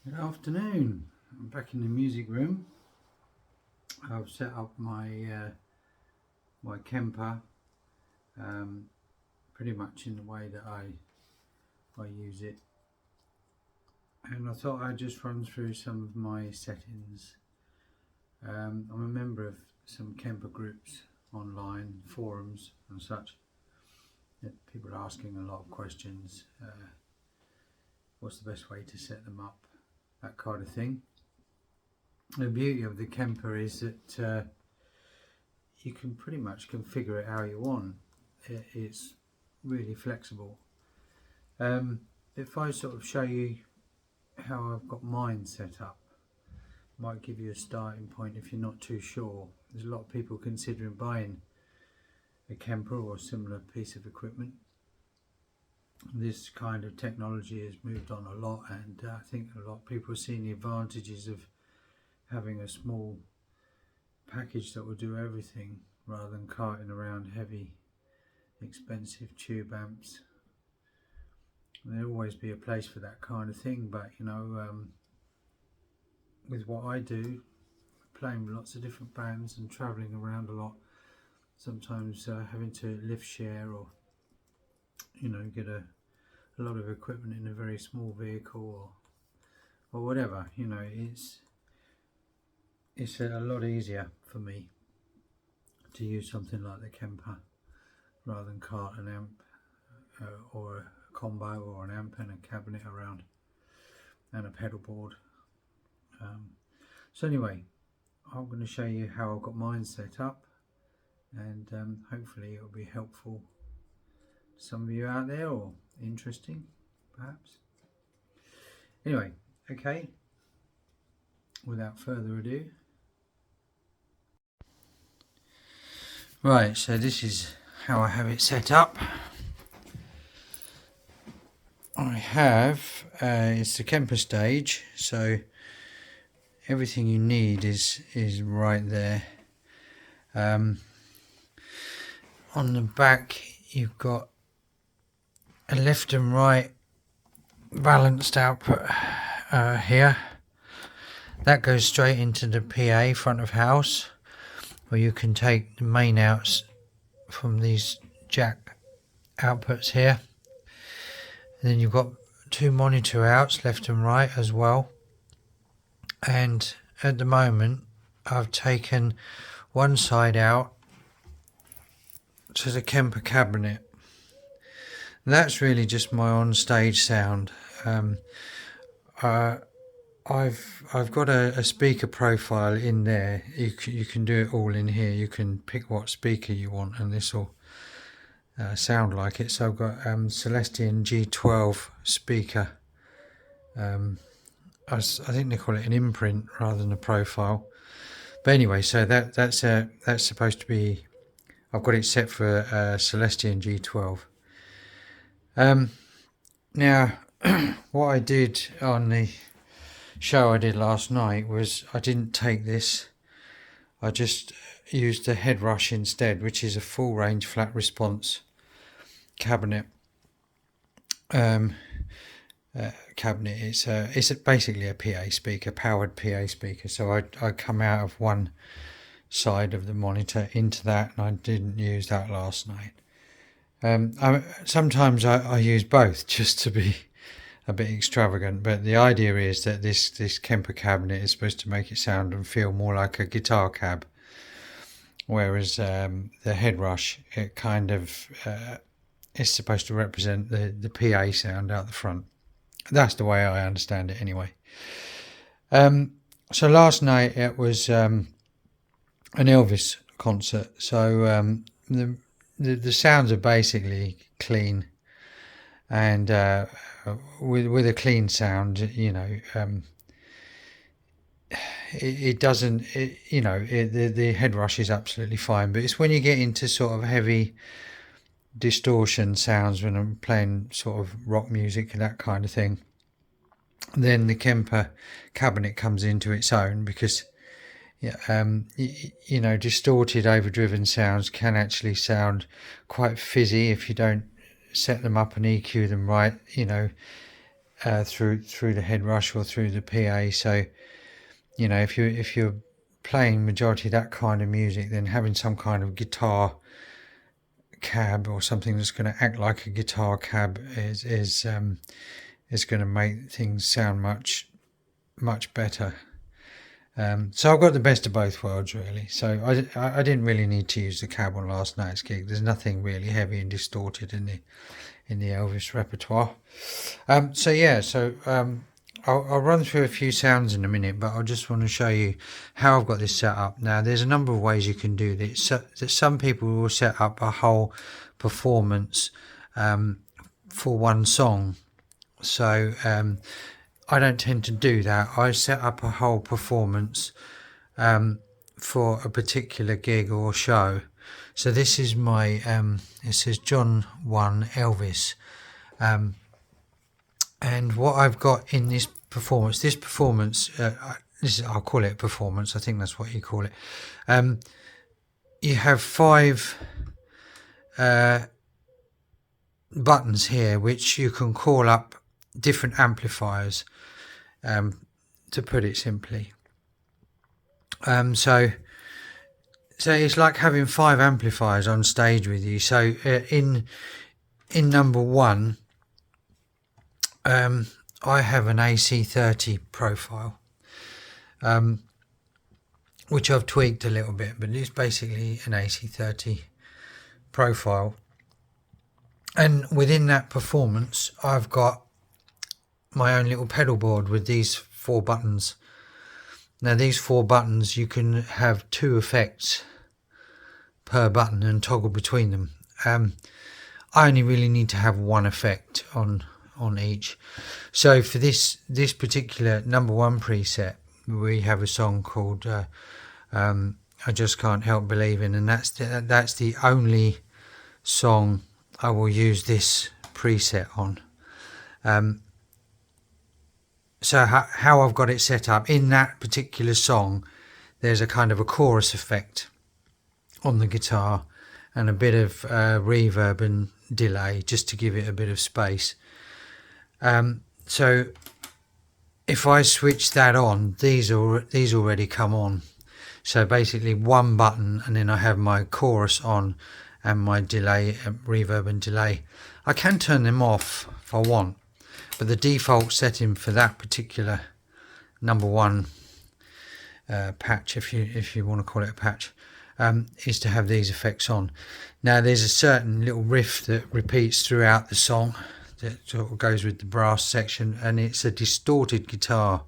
Good afternoon. I'm back in the music room. I've set up my Kemper pretty much in the way that I use it, and I thought I'd just run through some of my settings. I'm a member of some Kemper groups online, forums and such. People are asking a lot of questions. What's the best way to set them up? That kind of thing. The beauty of the Kemper is that you can pretty much configure it how you want. It's really flexible. If I sort of show you how I've got mine set up, might give you a starting point if you're not too sure. There's a lot of people considering buying a Kemper or a similar piece of equipment. This kind of technology has moved on a lot, and I think a lot of people are seeing the advantages of having a small package that will do everything rather than carting around heavy expensive tube amps. There'll always be a place for that kind of thing, but you know, with what I do, playing with lots of different bands and travelling around a lot, sometimes having to lift share or get a lot of equipment in a very small vehicle or whatever, it's a lot easier for me to use something like the Kemper rather than cart an amp or a combo or an amp and a cabinet around and a pedal board. So anyway, I'm going to show you how I've got mine set up, and hopefully it'll be helpful to some of you out there, or interesting perhaps. Anyway, okay, without further ado, right, so this is how I have it set up. I have it's the Kemper Stage, so everything you need is right there. On the back you've got a left and right balanced output here. That goes straight into the PA, front of house, where you can take the main outs from these jack outputs here. And then you've got two monitor outs, left and right as well. And at the moment I've taken one side out to the Kemper cabinet. That's really just my on-stage sound. I've got a speaker profile in there. You can do it all in here. You can pick what speaker you want, and this will sound like it. So I've got Celestion G12 speaker. I think they call it an imprint rather than a profile. But anyway, so that's supposed to be. I've got it set for Celestion G12. Now, what I did on the show I did last night was I didn't take this. I just used the head rush instead, which is a full range flat response cabinet. Cabinet. It's basically a PA speaker, powered PA speaker. So I come out of one side of the monitor into that, and I didn't use that last night. Sometimes I use both just to be a bit extravagant, but the idea is that this Kemper cabinet is supposed to make it sound and feel more like a guitar cab, whereas the head rush, it kind of is supposed to represent the PA sound out the front. That's the way I understand it anyway. So last night it was an Elvis concert, so the sounds are basically clean, and with a clean sound, it doesn't, the head rush is absolutely fine. But it's when you get into sort of heavy distortion sounds, when I'm playing sort of rock music and that kind of thing, then the Kemper cabinet comes into its own, because distorted, overdriven sounds can actually sound quite fizzy if you don't set them up and EQ them right. through the head rush or through the PA. So you know, if you're playing majority of that kind of music, then having some kind of guitar cab or something that's going to act like a guitar cab is going to make things sound much better. So I've got the best of both worlds, really. So I didn't really need to use the cab on last night's gig. There's nothing really heavy and distorted in the Elvis repertoire. So yeah, I'll run through a few sounds in a minute, but I just want to show you how I've got this set up. Now, there's a number of ways you can do this. So, some people will set up a whole performance for one song. So I don't tend to do that. I set up a whole performance for a particular gig or show. So this is my, it says John 1 Elvis. And what I've got in this performance, I'll call it a performance, I think that's what you call it. You have 5 buttons here which you can call up different amplifiers, to put it simply. So it's like having 5 amplifiers on stage with you. So in number 1, I have an AC30 profile, which I've tweaked a little bit, but it's basically an AC30 profile. And within that performance, I've got my own little pedal board with these 4 buttons. Now, these 4 buttons, you can have 2 effects per button and toggle between them. I only really need to have 1 effect on each. So for this particular number 1 preset, we have a song called I Just Can't Help Believing, and that's the only song I will use this preset on. So how I've got it set up, in that particular song, there's a kind of a chorus effect on the guitar and a bit of reverb and delay just to give it a bit of space. So if I switch that on, these already come on. So basically 1 button, and then I have my chorus on and my delay, reverb and delay. I can turn them off if I want, but the default setting for that particular number 1 patch, if you want to call it a patch, is to have these effects on. Now, there's a certain little riff that repeats throughout the song that sort of goes with the brass section, and it's a distorted guitar,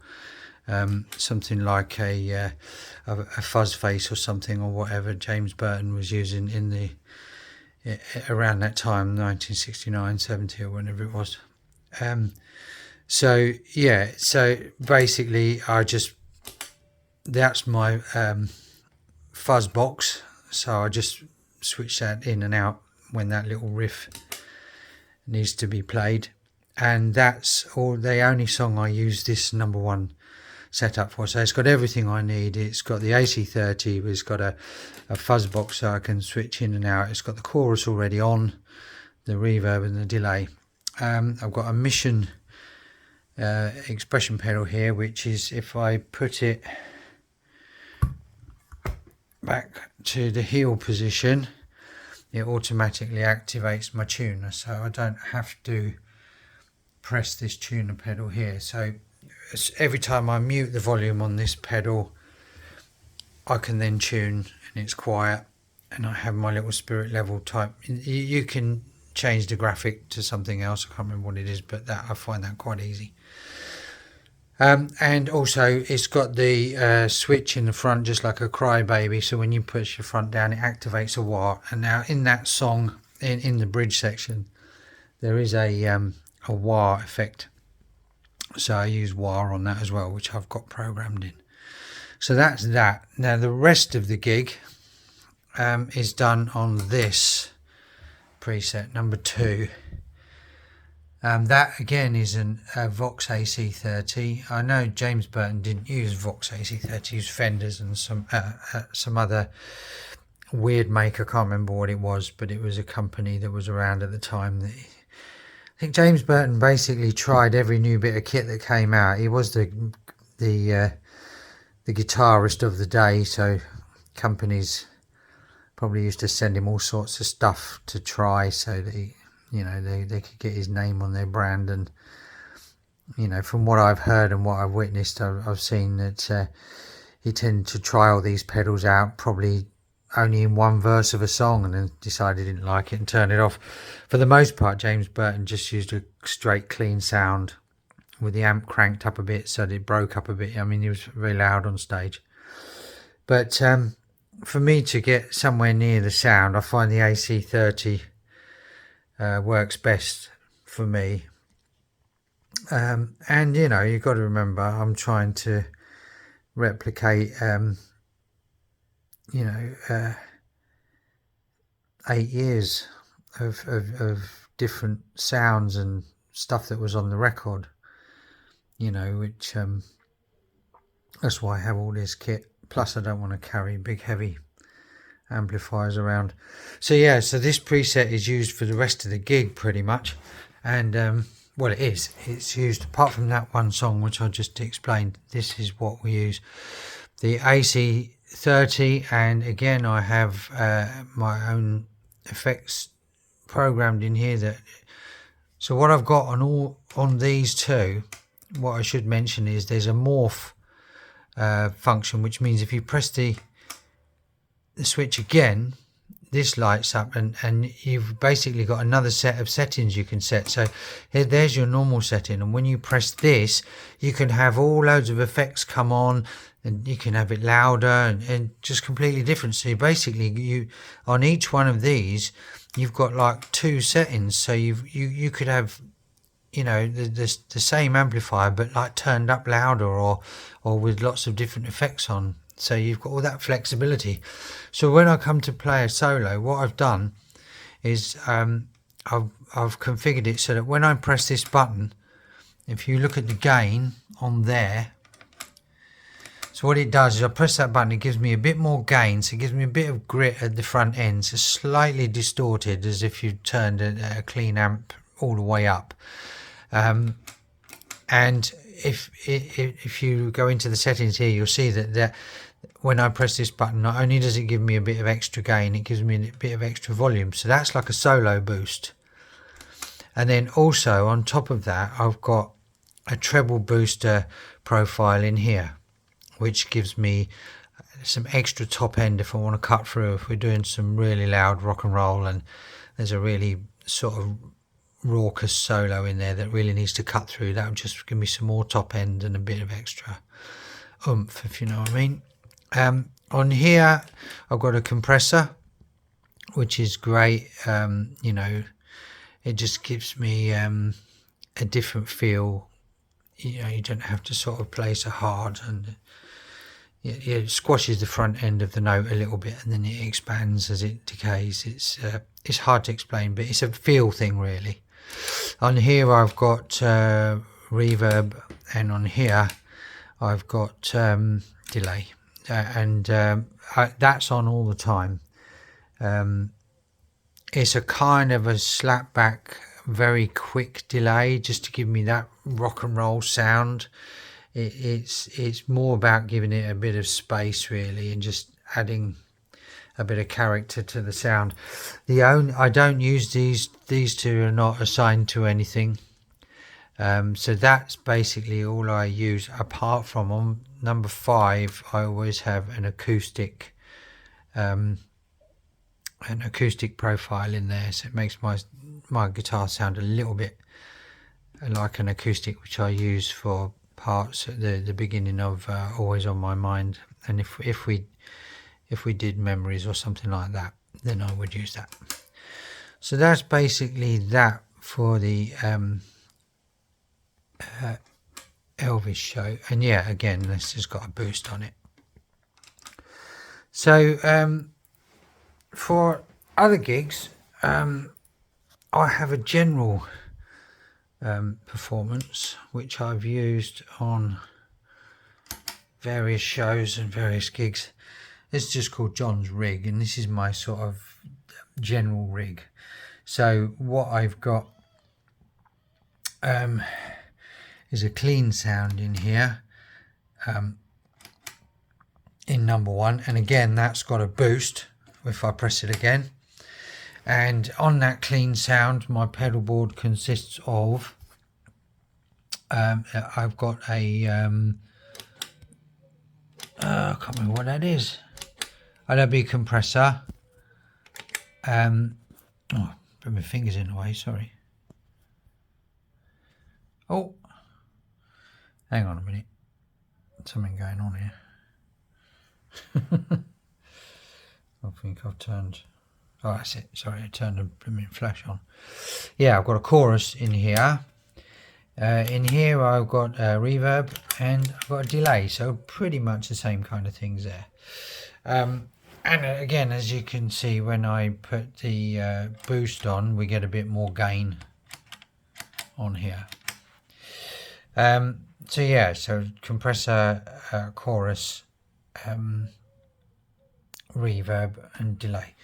something like a fuzz face or something, or whatever James Burton was using in the around that time, 1969, 70, or whenever it was. So yeah, so basically that's my fuzz box, so I just switch that in and out when that little riff needs to be played, and that's all the only song I use this number 1 setup for. So it's got everything I need. It's got the AC30, it's got a fuzz box so I can switch in and out. It's got the chorus already on, the reverb and the delay. I've got a Mission expression pedal here, which is, if I put it back to the heel position, it automatically activates my tuner, so I don't have to press this tuner pedal here. So every time I mute the volume on this pedal, I can then tune, and it's quiet, and I have my little spirit level type. You can change the graphic to something else, I can't remember what it is, but that I find that quite easy. And also it's got the switch in the front, just like a Crybaby, so when you push your front down, it activates a wah. And now in that song, in the bridge section, there is a wah effect, so I use wah on that as well, which I've got programmed in. So that's that. Now the rest of the gig is done on this preset, number 2. That again is a Vox AC30. I know James Burton didn't use Vox AC30, he used Fenders and some other weird make. I can't remember what it was, but it was a company that was around at the time that think James Burton basically tried every new bit of kit that came out. He was the guitarist of the day, so companies probably used to send him all sorts of stuff to try so that he, they could get his name on their brand. And from what I've heard and what I've witnessed, I've seen that he tended to try all these pedals out probably only in one verse of a song, and then decided he didn't like it and turned it off. For the most part, James Burton just used a straight clean sound with the amp cranked up a bit so that it broke up a bit. I mean, he was very loud on stage. But for me to get somewhere near the sound, I find the AC30 works best for me. And you've got to remember, I'm trying to replicate 8 years of different sounds and stuff that was on the record, which that's why I have all this kit. Plus I don't want to carry big heavy amplifiers around. So this preset is used for the rest of the gig pretty much. And well, it's used, apart from that one song which I just explained, this is what we use. The AC30, and again I have my own effects programmed in here. So what I've got on these two, what I should mention is there's a morph function, which means if you press the switch again, this lights up, and you've basically got another set of settings you can set. So there's your normal setting, and when you press this, you can have all loads of effects come on, and you can have it louder and just completely different. So basically on each one of these you've got like 2 settings, so you could have the same amplifier but like turned up louder or with lots of different effects on. So you've got all that flexibility. So when I come to play a solo, what I've done is I've configured it so that when I press this button, if you look at the gain on there, so what it does is I press that button, it gives me a bit more gain, so it gives me a bit of grit at the front end. So slightly distorted, as if you turned a clean amp all the way up. And if you go into the settings here, you'll see that when I press this button, not only does it give me a bit of extra gain, it gives me a bit of extra volume. So that's like a solo boost. And then also on top of that, I've got a treble booster profile in here, which gives me some extra top end if I want to cut through, if we're doing some really loud rock and roll and there's a really sort of raucous solo in there that really needs to cut through. That would just give me some more top end and a bit of extra oomph, if you know what I mean. On here I've got a compressor, which is great. It just gives me a different feel. You don't have to sort of play so hard, and it squashes the front end of the note a little bit and then it expands as it decays. It's hard to explain, but it's a feel thing really. On here I've got reverb, and on here I've got delay, and that's on all the time. It's a kind of a slap back, very quick delay, just to give me that rock and roll sound. It's more about giving it a bit of space really, and just adding a bit of character to the sound. I don't use these two are not assigned to anything, so that's basically all I use, apart from on number 5 I always have an acoustic profile in there, so it makes my guitar sound a little bit like an acoustic, which I use for parts at the beginning of Always on My Mind, and if we did Memories or something like that, then I would use that. So that's basically that for the Elvis show. And yeah, again, this has got a boost on it. So for other gigs, I have a general performance which I've used on various shows and various gigs. It's just called John's rig, and this is my sort of general rig. So what I've got is a clean sound in here, in number 1, and again that's got a boost if I press it again. And on that clean sound, my pedal board consists of I've got a I can't remember what that is. LB compressor. Oh, put my fingers in the way, sorry. Oh, hang on a minute. Something going on here. I think I've turned. Oh, that's it. Sorry, I turned the blooming flash on. Yeah, I've got a chorus in here. In here, I've got a reverb and I've got a delay. So pretty much the same kind of things there. And again, as you can see, when I put the boost on, we get a bit more gain on here. So yeah, so compressor, chorus, reverb and delay.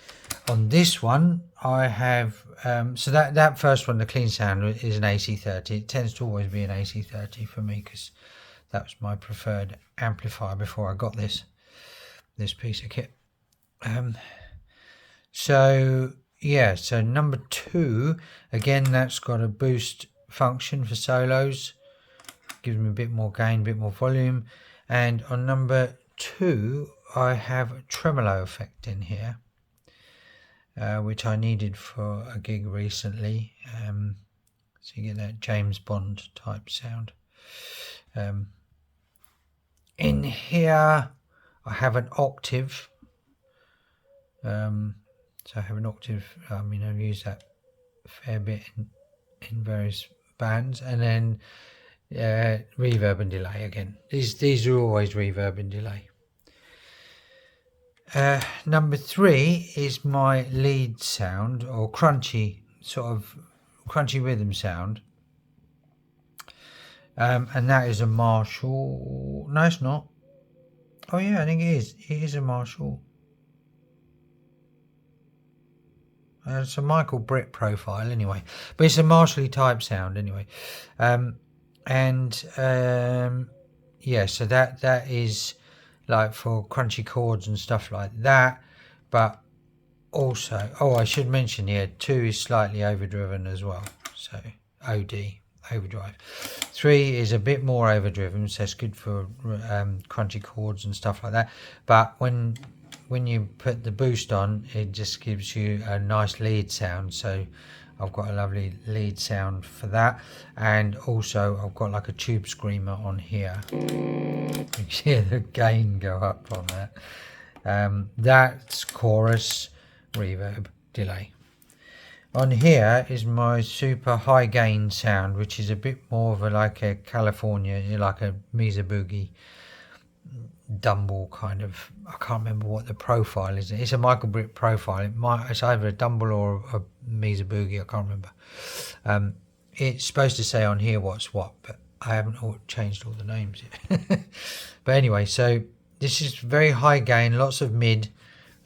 On this one I have so that first one, the clean sound, is an AC30. It tends to always be an AC30 for me because that was my preferred amplifier before I got this piece of kit. So yeah, so number 2, again, that's got a boost function for solos, gives me a bit more gain, a bit more volume. And on number 2 I have a tremolo effect in here, which I needed for a gig recently, so you get that James Bond type sound. In here I have an octave, so I have an octave. I mean, I've used that a fair bit in various bands. And then reverb and delay again. These are always reverb and delay. Number 3 is my lead sound, or crunchy, sort of crunchy rhythm sound, and that is a Marshall. No, it's not. Oh yeah, I think it is. It is a Marshall. It's a Michael Britt profile anyway, but it's a Marshall type sound anyway. Yeah, so that is like for crunchy chords and stuff like that. But also, I should mention here, 2 is slightly overdriven as well, so OD, overdrive. 3 is a bit more overdriven, so it's good for crunchy chords and stuff like that. But when you put the boost on, it just gives you a nice lead sound. So I've got a lovely lead sound for that. And also I've got like a tube screamer on here. You can hear the gain go up on that. That's chorus, reverb, delay. On here is my super high gain sound, which is a bit more of like a California, like a Mesa Boogie Dumble kind of. I can't remember what the profile is. It's a Michael Britt profile. It's either a Dumble or a Mesa Boogie. I can't remember. It's supposed to say on here what's what, but I haven't changed all the names yet. But anyway, so this is very high gain, lots of mid.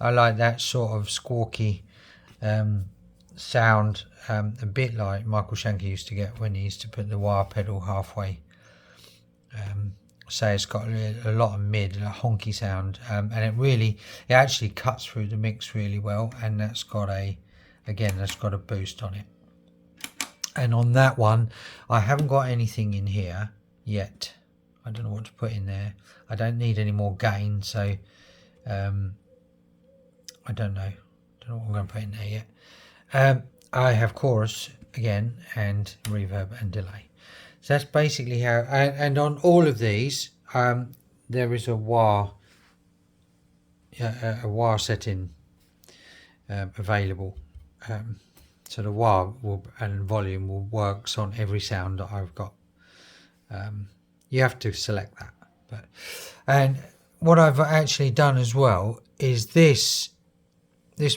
I like that sort of squawky sound, a bit like Michael Schenker used to get when he used to put the wah pedal halfway. So it's got a lot of mid, a honky sound, and it actually cuts through the mix really well. And that's got a boost on it. And on that one, I haven't got anything in here yet. I don't know what to put in there. I don't need any more gain, so I don't know what I'm going to put in there yet. I have chorus again and reverb and delay. So that's basically how. And on all of these, there is a wah setting available. So the wah and volume works on every sound that I've got. You have to select that. And what I've actually done as well is this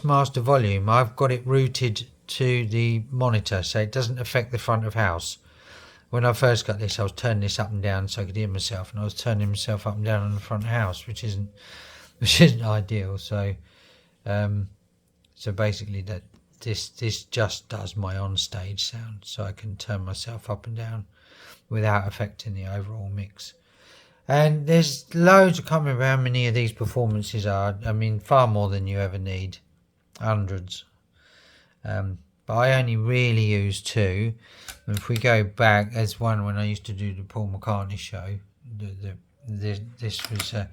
master volume, I've got it routed to the monitor, so it doesn't affect the front of house. When I first got this, I was turning this up and down so I could hear myself, and I was turning myself up and down on the front of house, which isn't ideal. So basically this just does my on-stage sound, so I can turn myself up and down without affecting the overall mix. And there's loads. I can't remember how many of these performances are. I mean, far more than you ever need, hundreds. But I only really use two. And if we go back, there's one when I used to do the Paul McCartney show. This was a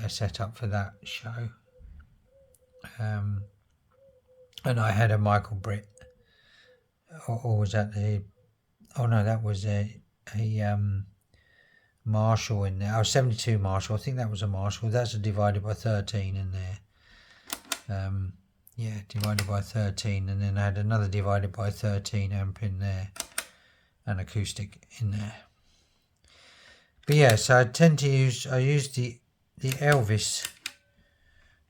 setup for that show. And I had a Michael Britt, or was that the? Oh no, that was a Marshall in there. Oh, 72 Marshall. I think that was a Marshall. That's a divided by 13 in there. Yeah, divided by 13, and then I had another divided by 13 amp in there, and acoustic in there. But yeah, so I tend to use the Elvis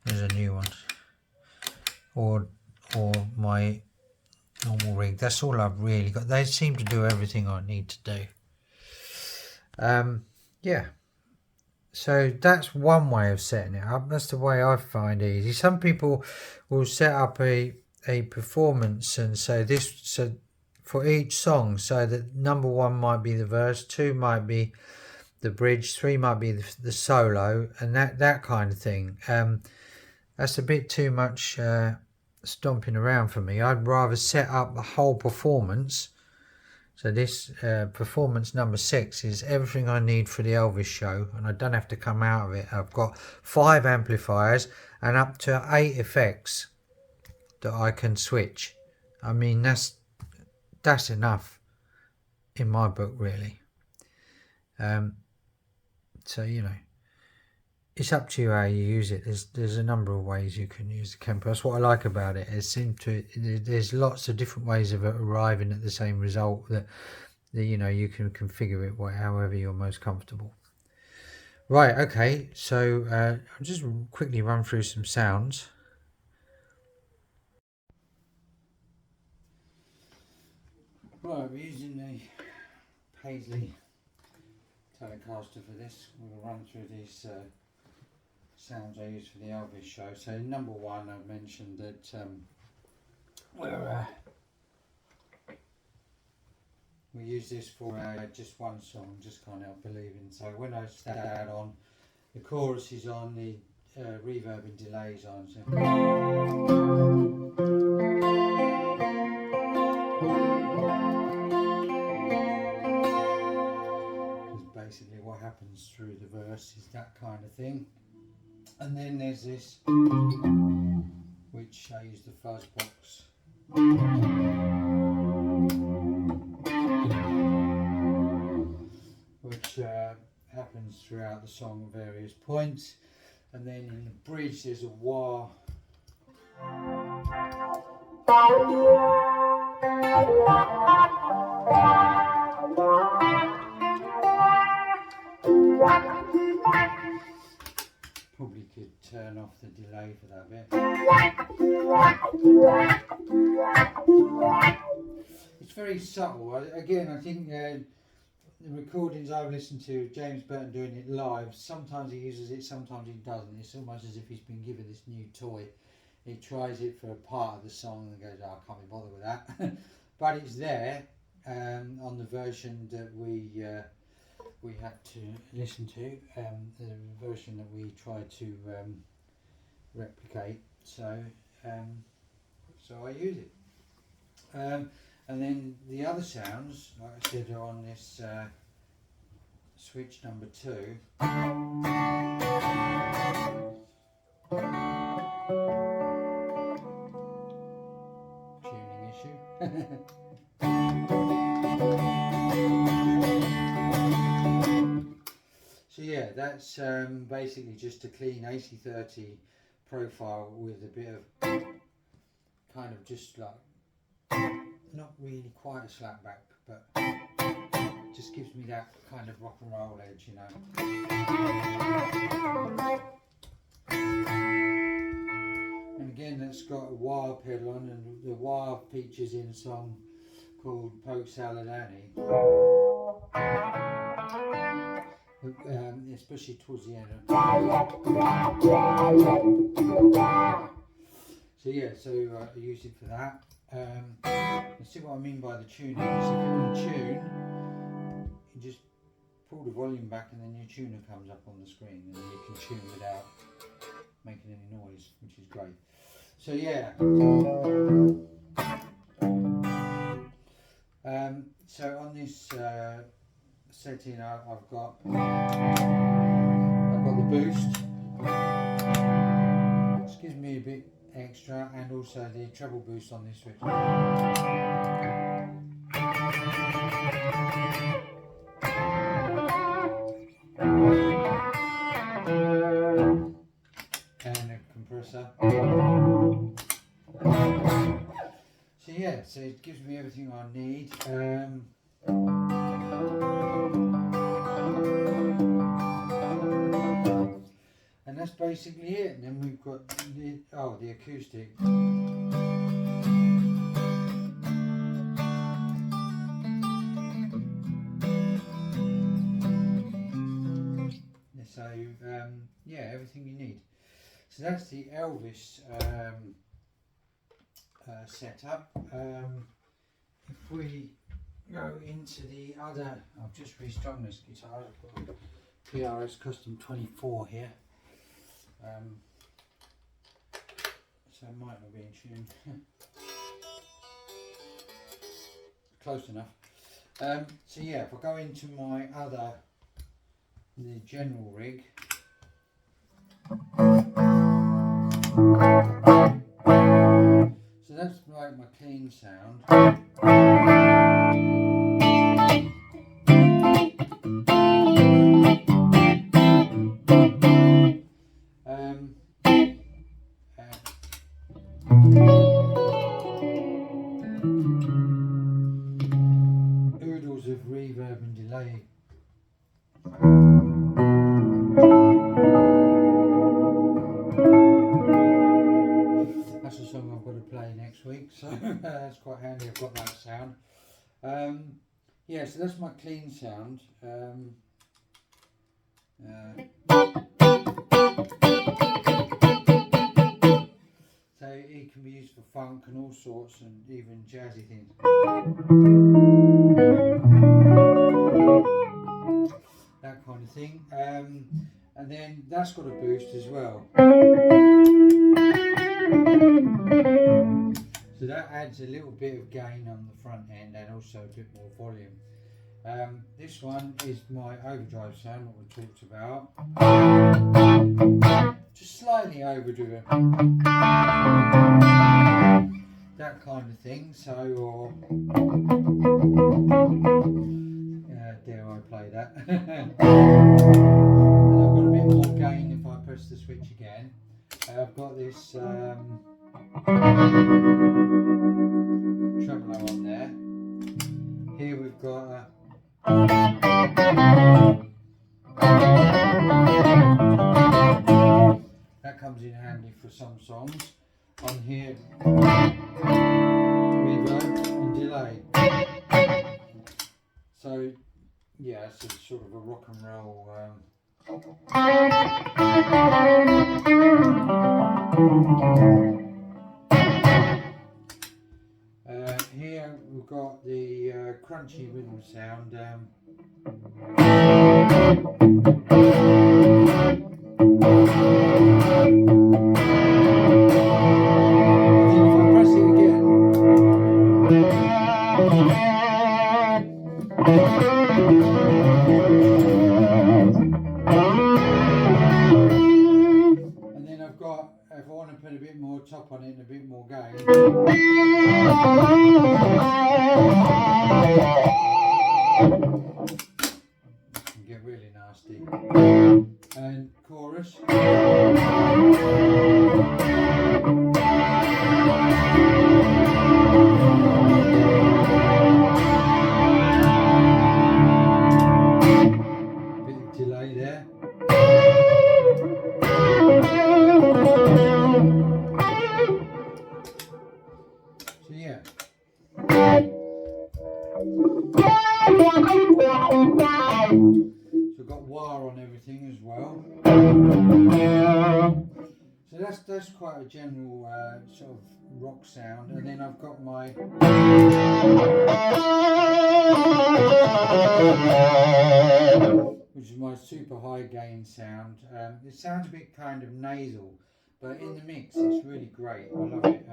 as a new one, or my normal rig. That's all I've really got. They seem to do everything I need to do. Yeah, so that's one way of setting it up. That's the way I find easy. Some people will set up a performance and say this, so for each song, so that number 1 might be the verse, 2 might be the bridge, 3 might be the solo, and that kind of thing. That's a bit too much stomping around for me. I'd rather set up the whole performance. So this performance number 6 is everything I need for the Elvis show, and I don't have to come out of it. I've got 5 amplifiers and up to 8 effects that I can switch. I mean, that's enough in my book, really. So, you know, it's up to you how you use it. There's a number of ways you can use the Kemper. That's what I like about it. There's lots of different ways of arriving at the same result that you know, you can configure it however you're most comfortable. Right, okay, so I'll just quickly run through some sounds. Right, we're using the Paisley Telecaster for this. We'll run through these sounds I use for the Elvis show. So number 1, I've mentioned that we use this for just one song, Just Can't Help Believing. So when I stick that on, the chorus is on, the reverb and delays on. So basically what happens through the verse is that kind of thing. And then there's this, which I use the fuzz box, which happens throughout the song at various points. And then in the bridge there's a wah. Probably could turn off the delay for that bit. It's very subtle. Again, I think the recordings I've listened to, James Burton doing it live, sometimes he uses it, sometimes he doesn't. It's almost as if he's been given this new toy. He tries it for a part of the song and goes, oh, I can't be bothered with that. But it's there on the version that we had to listen to, the version that we tried to replicate. So I use it. And then the other sounds, like I said, are on this switch number 2. Tuning issue. So yeah, that's basically just a clean AC30 profile with a bit of kind of just like, not really quite a slap back, but just gives me that kind of rock and roll edge, you know. And again, that's got a wah pedal on, and the wah features in a song called Poke Salad Annie. Especially towards the end. So So yeah, so I use it for that. Let's see what I mean by the tuning. So if you want to tune, you just pull the volume back and then your tuner comes up on the screen, and then you can tune without making any noise, which is great. So yeah. So on this setting, I've got the boost. This gives me a bit extra, and also the treble boost on this switch. And a compressor. So yeah, so it gives me everything I need. And that's basically it. And then we've got the acoustic. So yeah, everything you need. So that's the Elvis setup. If we go into the other, I've just restrung this guitar. I've got a PRS Custom 24 here. So it might not be in tune. Close enough. So yeah, if I go into my the general rig. So that's like my clean sound. Oodles of reverb and delay. That's a song I've got to play next week, so that's quite handy. I've got that sound. Yeah, so that's my clean sound. So it can be used for funk and all sorts, and even jazzy things. That kind of thing. And then that's got a boost as well. So that adds a little bit of gain on the front end and also a bit more volume. This one is my overdrive sound, what we talked about. Just slightly overdriven. That kind of thing. So, or dare I play that? And I've got a bit more gain if I press the switch again. I've got this tremolo on there. Here we've got that comes in handy for some songs. On here, reverb and delay. So yeah, it's a sort of a rock and roll. Here we've got the crunchy rhythm sound. And then I've got, if I want to put a bit more top on it and a bit more gain, it can get really nasty. And chorus. Bit of delay there. So yeah. So I've got wire on everything as well. So that's that's quite a general sort of rock sound, and then I've got my which is my super high gain sound. It sounds a bit kind of nasal, but in the mix it's really great. I love it.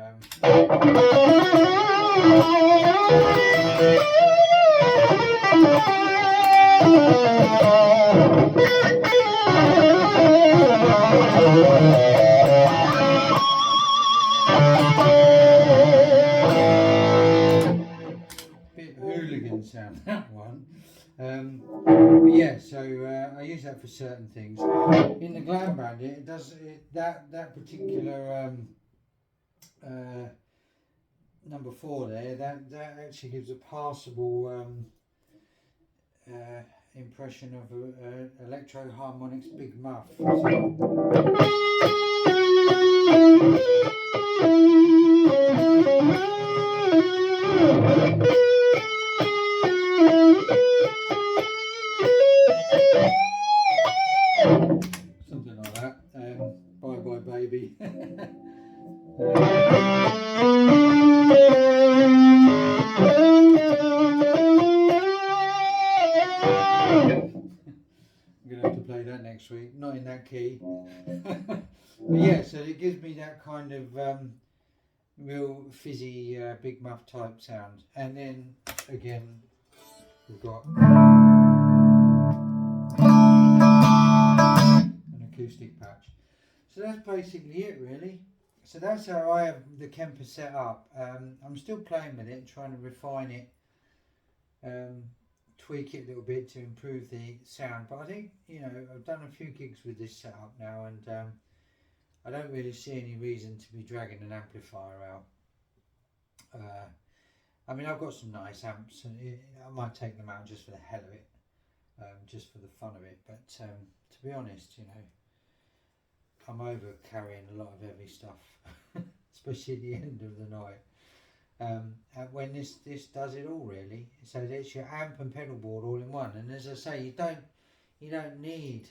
Bit hooligan sound, that one. But yeah, so I use that for certain things. In the Glam Bandit, it does that particular number 4 there. That actually gives a passable impression of electro harmonics big muff. Something like that. Bye bye baby. I'm gonna have to play that next week, not in that key. But yeah, so it gives me that kind of real fizzy big muff type sound. And then again we've got an acoustic patch. So that's basically it really. So that's how I have the Kemper set up. I'm still playing with it, trying to refine it, tweak it a little bit to improve the sound. But I think, you know, I've done a few gigs with this setup now, and I don't really see any reason to be dragging an amplifier out. I mean, I've got some nice amps, and I might take them out just for the hell of it, just for the fun of it. But to be honest, you know, I'm over carrying a lot of heavy stuff, especially at the end of the night. When this does it all really, so it's your amp and pedal board all in one. And as I say, you don't need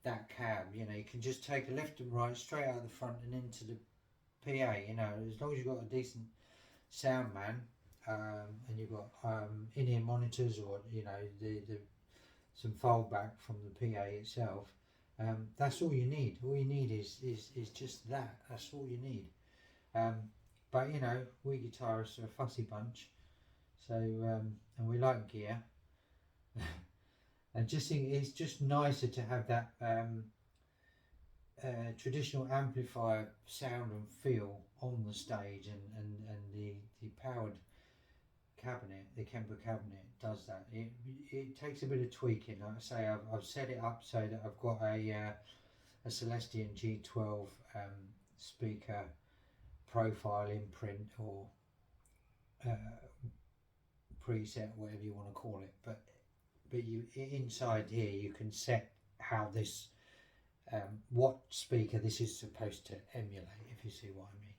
that cab. You know, you can just take a left and right straight out the front and into the PA. You know, as long as you've got a decent sound man, and you've got in-ear monitors, or you know the some fold back from the PA itself. That's all you need. All you need is just that. That's all you need. But you know, we guitarists are a fussy bunch, so and we like gear. And just think it's just nicer to have that traditional amplifier sound and feel on the stage, and the powered cabinet, the Kemper cabinet, does that. It takes a bit of tweaking. Like I say, I've set it up so that I've got a Celestion G12 speaker profile imprint, or preset, whatever you want to call it. But you inside here you can set how this what speaker this is supposed to emulate, if you see what I mean.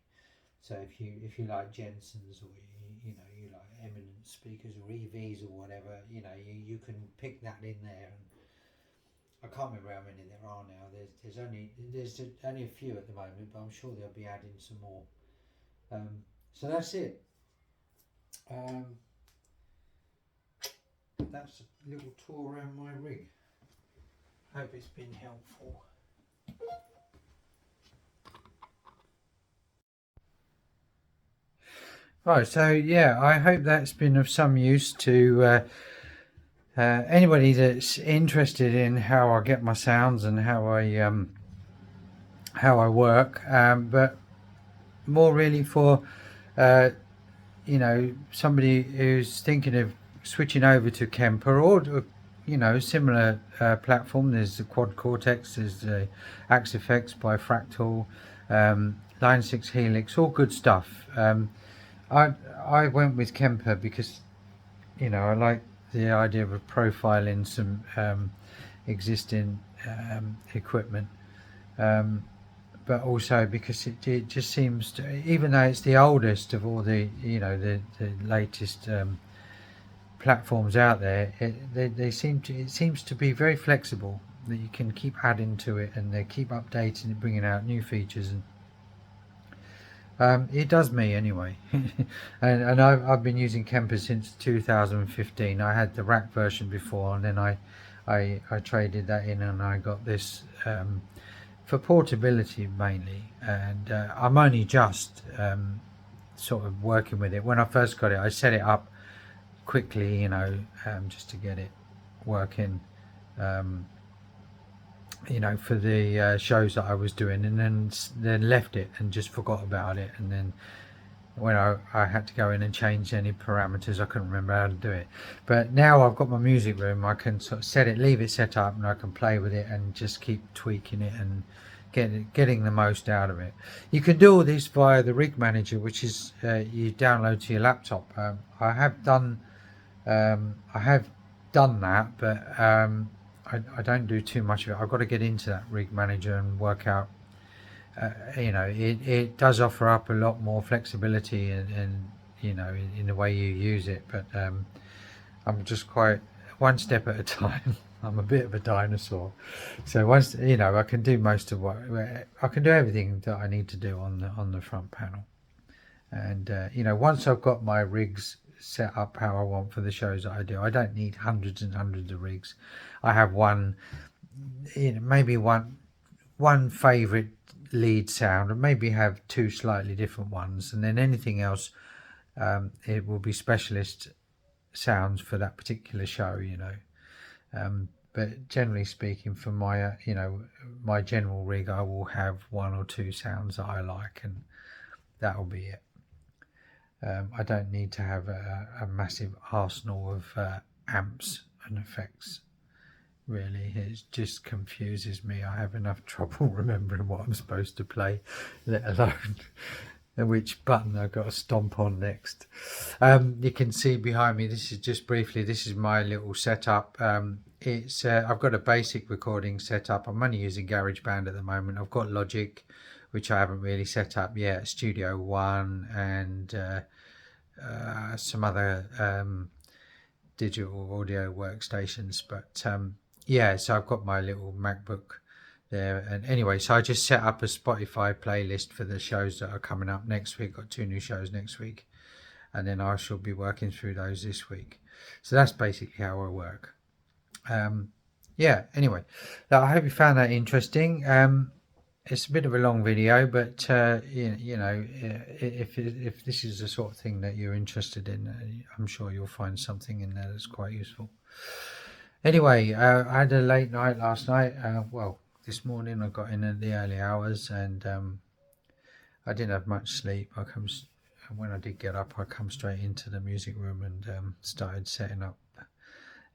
So if you like Jensen's, or you know, you like Eminent speakers or EVs or whatever, you know, you can pick that in there. And I can't remember how many there are now. There's only a few at the moment, but I'm sure they'll be adding some more. So that's it. That's a little tour around my rig. Hope it's been helpful. Right, so yeah, I hope that's been of some use to anybody that's interested in how I get my sounds and how I work, but more really for you know, somebody who's thinking of switching over to Kemper, or you know, similar platform. There's the Quad Cortex, there's the Axe Effects by Fractal, Line 6 Helix, all good stuff. I went with Kemper because, you know, I like the idea of profiling some existing equipment, but also because it just seems to, even though it's the oldest of all the, you know, the latest platforms out there, it seems to be very flexible. that you can keep adding to it, and they keep updating it, bringing out new features, and it does me anyway. And I've been using Kemper since 2015. I had the rack version before, and then I traded that in, and I got this for portability mainly. And I'm only just sort of working with it. When I first got it, I set it up quickly, just to get it working. For the shows that I was doing, and then left it and just forgot about it. And then when I had to go in and change any parameters, I couldn't remember how to do it. But now I've got my music room, I can sort of leave it set up, and I can play with it and just keep tweaking it and getting the most out of it. You can do all this via the rig manager, which is you download to your laptop. I have done that, but I don't do too much of it. I've got to get into that rig manager and work out. It does offer up a lot more flexibility and in the way you use it. But I'm just quite one step at a time. I'm a bit of a dinosaur, so once I can do most of I can do everything that I need to do on the front panel. And once I've got my rigs set up how I want for the shows that I do, I don't need hundreds and hundreds of rigs. I have one, maybe one favorite lead sound, and maybe have two slightly different ones, and then anything else it will be specialist sounds for that particular show. But generally speaking, for my my general rig, I will have one or two sounds that I like, and that'll be it. I don't need to have a massive arsenal of amps and effects. Really, it just confuses me. I have enough trouble remembering what I'm supposed to play, let alone which button I've got to stomp on next. You can see behind me, this is just briefly, this is my little setup. It's I've got a basic recording setup. I'm only using GarageBand at the moment. I've got Logic, which I haven't really set up yet, Studio One, and some other digital audio workstations. But yeah, so I've got my little MacBook there. And anyway, so I just set up a Spotify playlist for the shows that are coming up next week. Got 2 new shows next week, and then I shall be working through those this week. So that's basically how I work. Yeah, anyway, I hope you found that interesting. It's a bit of a long video, but if this is the sort of thing that you're interested in, I'm sure you'll find something in there that's quite useful. Anyway, I had a late night last night. Well, this morning I got in at the early hours, and I didn't have much sleep. When I did get up, I come straight into the music room and started setting up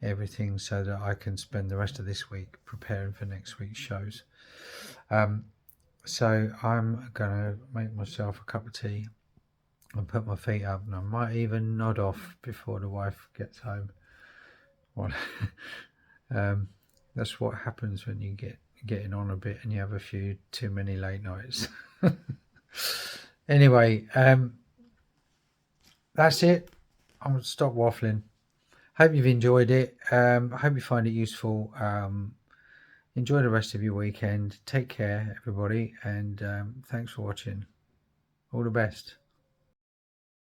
everything so that I can spend the rest of this week preparing for next week's shows. So I'm gonna make myself a cup of tea and put my feet up, and I might even nod off before the wife gets home. Well, that's what happens when you getting on a bit and you have a few too many late nights. Anyway, that's it. I'm gonna stop waffling. Hope you've enjoyed it. I hope you find it useful. Enjoy the rest of your weekend. Take care, everybody, and thanks for watching. All the best.